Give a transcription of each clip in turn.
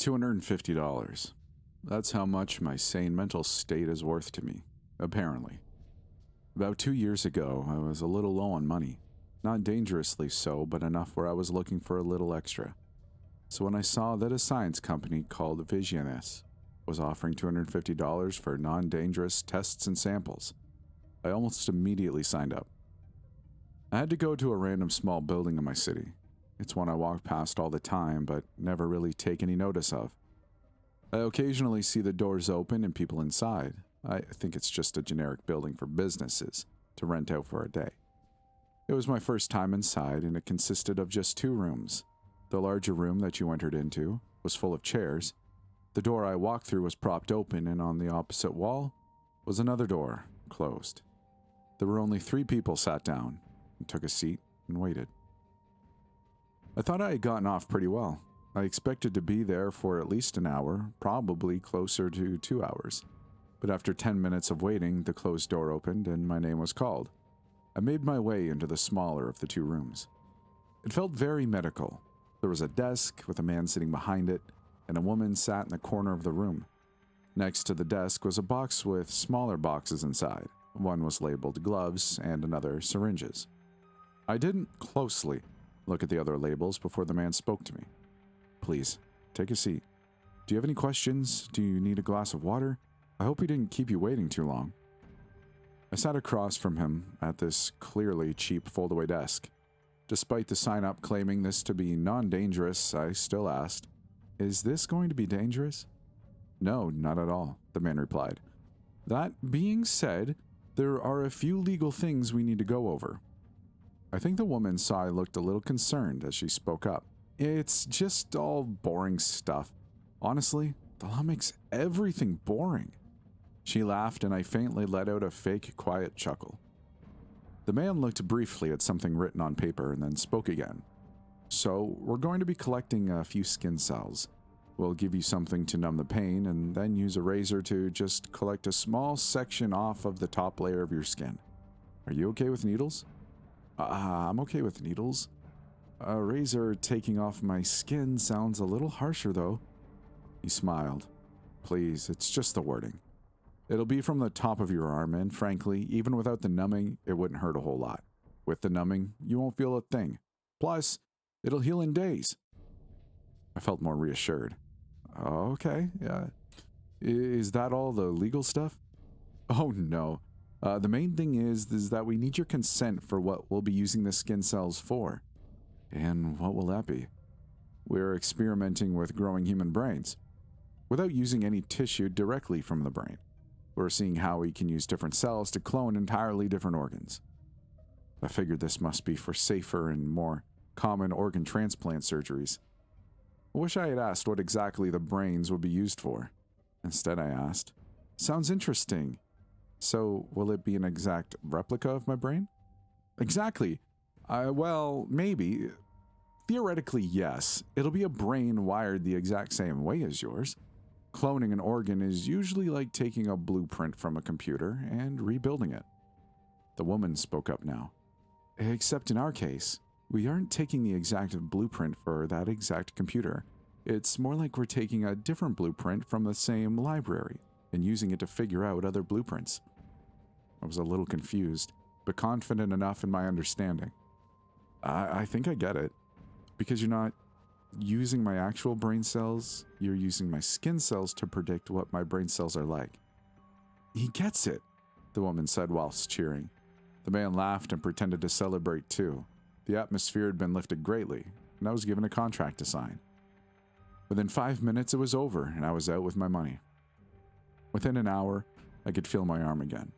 $250. That's how much my sane mental state is worth to me, apparently. About 2 years ago, I was a little low on money. Not dangerously so, but enough where I was looking for a little extra. So when I saw that a science company called Visionis was offering $250 for non-dangerous tests and samples, I almost immediately signed up. I had to go to a random small building in my city. It's one I walk past all the time, but never really take any notice of. I occasionally see the doors open and people inside. I think it's just a generic building for businesses to rent out for a day. It was my first time inside, and it consisted of just 2 rooms. The larger room that you entered into was full of chairs. The door I walked through was propped open, and on the opposite wall was another door, closed. There were only 3 people sat down and took a seat and waited. I thought I had gotten off pretty well. I expected to be there for at least an hour, probably closer to 2 hours. But after 10 minutes of waiting, the closed door opened and my name was called. I made my way into the smaller of the 2 rooms. It felt very medical. There was a desk with a man sitting behind it, and a woman sat in the corner of the room. Next to the desk was a box with smaller boxes inside. One was labeled gloves and another syringes. I didn't closely look at the other labels before the man spoke to me. "Please, take a seat. Do you have any questions? Do you need a glass of water? I hope we didn't keep you waiting too long." I sat across from him at this clearly cheap foldaway desk. Despite the sign-up claiming this to be non-dangerous, I still asked, "Is this going to be dangerous?" "No, not at all," the man replied. "That being said, there are a few legal things we need to go over." I think the woman saw I looked a little concerned as she spoke up. "It's just all boring stuff. Honestly, the law makes everything boring." She laughed and I faintly let out a fake, quiet chuckle. The man looked briefly at something written on paper and then spoke again. "So, we're going to be collecting a few skin cells. We'll give you something to numb the pain and then use a razor to just collect a small section off of the top layer of your skin. Are you okay with needles?" I'm okay with needles. A razor taking off my skin sounds a little harsher though." He smiled. "Please, it's just the wording. It'll be from the top of your arm, and frankly, even without the numbing, it wouldn't hurt a whole lot. With the numbing, you won't feel a thing. Plus, it'll heal in days." I felt more reassured. "Okay, is that all the legal stuff?" "Oh no. The main thing is that we need your consent for what we'll be using the skin cells for." "And what will that be?" "We're experimenting with growing human brains, without using any tissue directly from the brain. We're seeing how we can use different cells to clone entirely different organs." I figured this must be for safer and more common organ transplant surgeries. I wish I had asked what exactly the brains would be used for. Instead, I asked, "Sounds interesting. So, will it be an exact replica of my brain?" "Exactly. Well, maybe. Theoretically, yes. It'll be a brain wired the exact same way as yours. Cloning an organ is usually like taking a blueprint from a computer and rebuilding it." The woman spoke up now. "Except in our case, we aren't taking the exact blueprint for that exact computer. It's more like we're taking a different blueprint from the same library and using it to figure out other blueprints." I was a little confused, but confident enough in my understanding. I think I get it. Because you're not using my actual brain cells, you're using my skin cells to predict what my brain cells are like." "He gets it," the woman said whilst cheering. The man laughed and pretended to celebrate too. The atmosphere had been lifted greatly, and I was given a contract to sign. Within 5 minutes it was over, and I was out with my money. Within an hour, I could feel my arm again,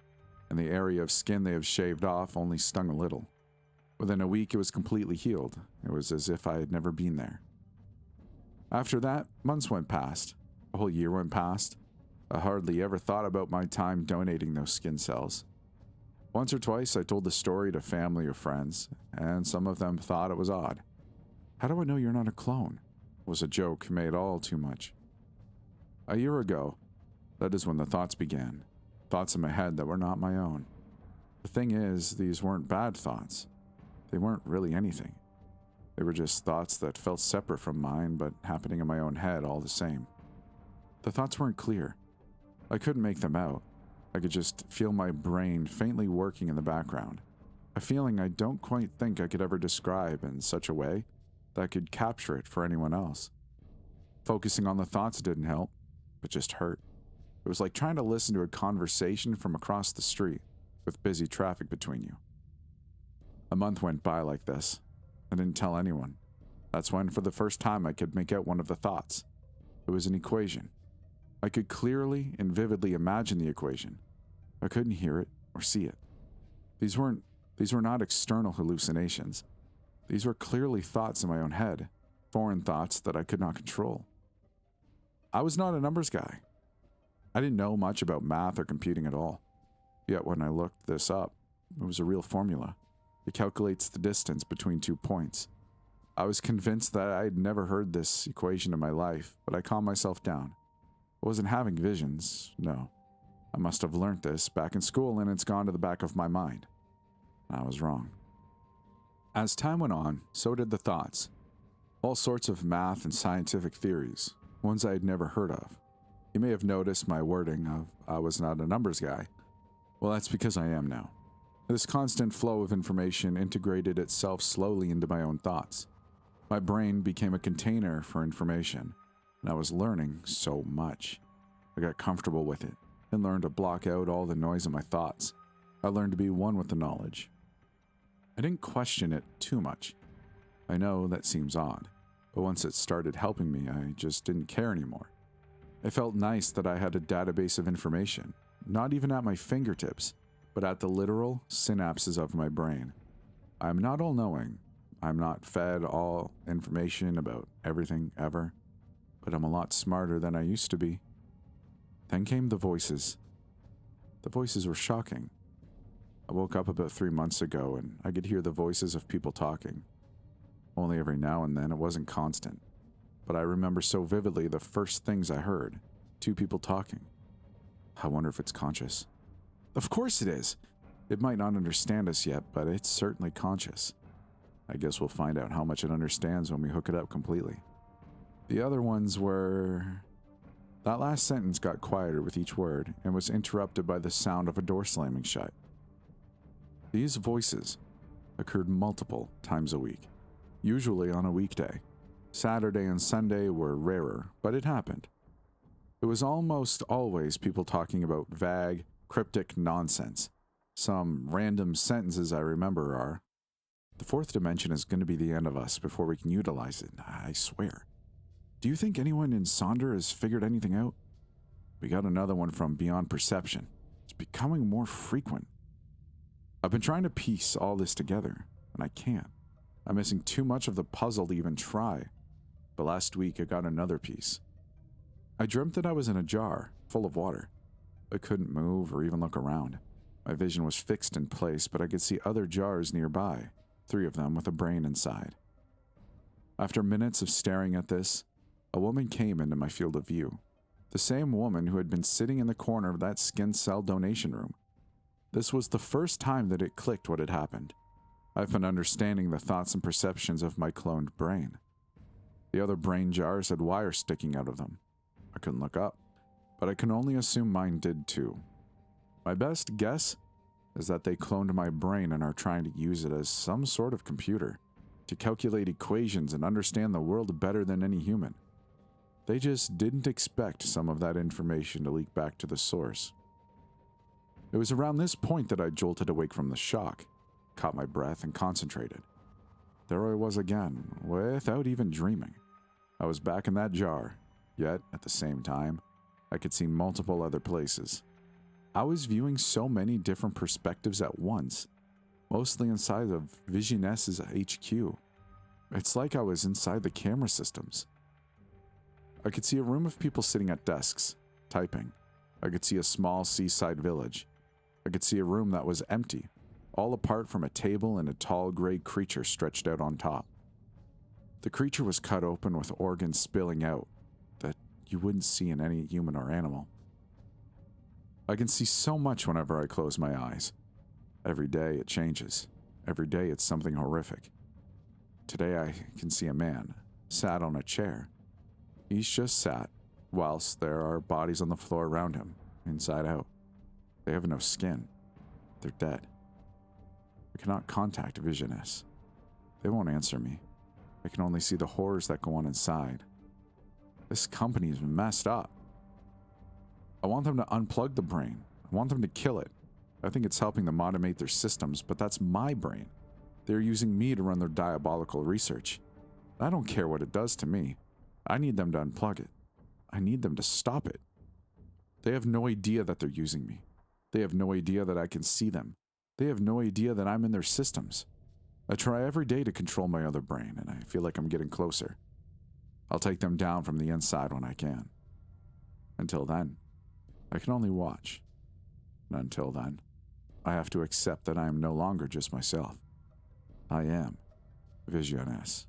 and the area of skin they have shaved off only stung a little. Within a week, it was completely healed. It was as if I had never been there. After that, months went past. A whole year went past. I hardly ever thought about my time donating those skin cells. Once or twice, I told the story to family or friends, and some of them thought it was odd. "How do I know you're not a clone?" was a joke made all too much. A year ago, that is when the thoughts began. Thoughts in my head that were not my own. The thing is, these weren't bad thoughts. They weren't really anything. They were just thoughts that felt separate from mine, but happening in my own head all the same. The thoughts weren't clear. I couldn't make them out. I could just feel my brain faintly working in the background. A feeling I don't quite think I could ever describe in such a way that I could capture it for anyone else. Focusing on the thoughts didn't help, but just hurt. It was like trying to listen to a conversation from across the street with busy traffic between you. A month went by like this. I didn't tell anyone. That's when, for the first time, I could make out one of the thoughts. It was an equation. I could clearly and vividly imagine the equation. I couldn't hear it or see it. These were not external hallucinations. These were clearly thoughts in my own head, foreign thoughts that I could not control. I was not a numbers guy. I didn't know much about math or computing at all. Yet when I looked this up, it was a real formula. It calculates the distance between 2 points. I was convinced that I had never heard this equation in my life, but I calmed myself down. I wasn't having visions, no. I must have learnt this back in school and it's gone to the back of my mind. I was wrong. As time went on, so did the thoughts. All sorts of math and scientific theories, ones I had never heard of. You may have noticed my wording of I was not a numbers guy. Well, that's because I am now. This constant flow of information integrated itself slowly into my own thoughts. My brain became a container for information, and I was learning so much. I got comfortable with it and learned to block out all the noise in my thoughts. I learned to be one with the knowledge. I didn't question it too much. I know that seems odd, but once it started helping me, I just didn't care anymore. It felt nice that I had a database of information, not even at my fingertips, but at the literal synapses of my brain. I'm not all-knowing. I'm not fed all information about everything ever, but I'm a lot smarter than I used to be. Then came the voices. The voices were shocking. I woke up about 3 months ago and I could hear the voices of people talking. Only every now and then, it wasn't constant. But I remember so vividly the first things I heard. 2 people talking. I wonder if it's conscious. Of course it is. It might not understand us yet, but it's certainly conscious. I guess we'll find out how much it understands when we hook it up completely. The other ones were... That last sentence got quieter with each word and was interrupted by the sound of a door slamming shut. These voices occurred multiple times a week, usually on a weekday. Saturday and Sunday were rarer, but it happened. It was almost always people talking about vague, cryptic nonsense. Some random sentences I remember are, "The fourth dimension is going to be the end of us before we can utilize it, I swear. Do you think anyone in Sonder has figured anything out? We got another one from Beyond Perception. It's becoming more frequent. I've been trying to piece all this together, and I can't. I'm missing too much of the puzzle to even try. But last week I got another piece. I dreamt that I was in a jar, full of water. I couldn't move or even look around. My vision was fixed in place, but I could see other jars nearby, 3 of them with a brain inside. After minutes of staring at this, a woman came into my field of view. The same woman who had been sitting in the corner of that skin cell donation room. This was the first time that it clicked what had happened. I've been understanding the thoughts and perceptions of my cloned brain. The other brain jars had wires sticking out of them. I couldn't look up, but I can only assume mine did too. My best guess is that they cloned my brain and are trying to use it as some sort of computer to calculate equations and understand the world better than any human. They just didn't expect some of that information to leak back to the source. It was around this point that I jolted awake from the shock, caught my breath, and concentrated. There I was again, without even dreaming. I was back in that jar, yet, at the same time, I could see multiple other places. I was viewing so many different perspectives at once, mostly inside of Vision S's HQ. It's like I was inside the camera systems. I could see a room of people sitting at desks, typing. I could see a small seaside village. I could see a room that was empty, all apart from a table and a tall gray creature stretched out on top. The creature was cut open with organs spilling out that you wouldn't see in any human or animal. I can see so much whenever I close my eyes. Every day it changes. Every day it's something horrific. today I can see a man, sat on a chair. He's just sat, whilst there are bodies on the floor around him, inside out. They have no skin. They're dead. I cannot contact Vision-S. They won't answer me. I can only see the horrors that go on inside. This company is messed up. I want them to unplug the brain. I want them to kill it. I think it's helping them automate their systems, but that's my brain. They're using me to run their diabolical research. I don't care what it does to me. I need them to unplug it. I need them to stop it. They have no idea that they're using me. They have no idea that I can see them. They have no idea that I'm in their systems. I try every day to control my other brain, and I feel like I'm getting closer. I'll take them down from the inside when I can. Until then, I can only watch. And until then, I have to accept that I am no longer just myself. I am Vision-S.